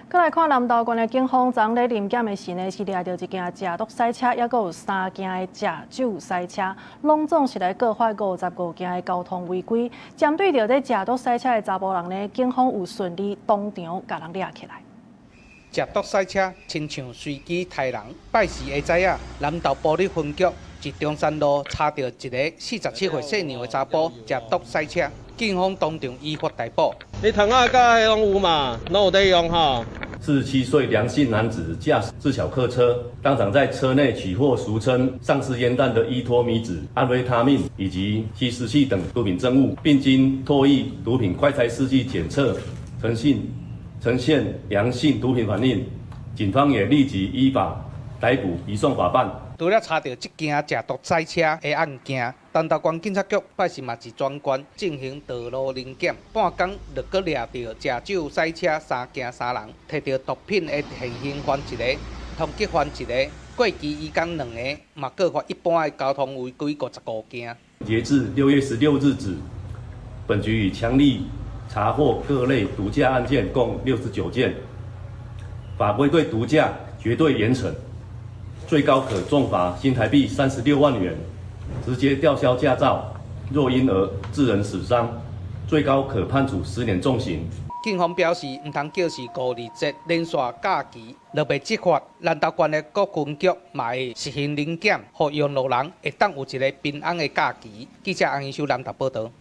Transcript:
再來看南投縣的警方，昨咧臨檢的時呢，是掠到一件食毒賽車，也閣有3件的食酒賽車，攏總是來告發55件的交通違規。針對着咧食毒賽車的查甫人呢，警方有順利當場甲人抓起來。食毒賽車親像隨機殺人，拜時會知影，南投埔里分局一中山路查到一個47歲細娘的查甫食毒賽車，警方當場依法逮捕。你糖啊，甲迄攏有嘛，攏有在用吼。47歲梁姓男子駕駛自小客車，當場在車內取獲俗稱喪屍煙彈的依托米酯、安非他命以及吸食器等毒品證物，並經唾液毒品快篩試劑檢測呈現陽性毒品反應，警方也立即依法逮捕移送法辦。除了查到這件食毒賽車的案件，南投縣警察局拜時嘛是專員進行道路臨檢，半工就閣掠到食酒賽車3件3人，摕到毒品的現行犯1個，通緝犯1個，過期移工2個，嘛告發一般的交通違規55件。截至6月16日止，本局已強力查獲各類毒駕案件共69件，法規對毒駕絕對嚴懲。最高可重罰新台幣36萬元，直接吊銷駕照；若因而致人死傷，最高可判處10年重刑。警方表示，唔通叫是527連續假期，若袂執法，南投縣的各分局嘛會實行臨檢，互用路人會當有一個平安的假期。記者洪一修南投報道。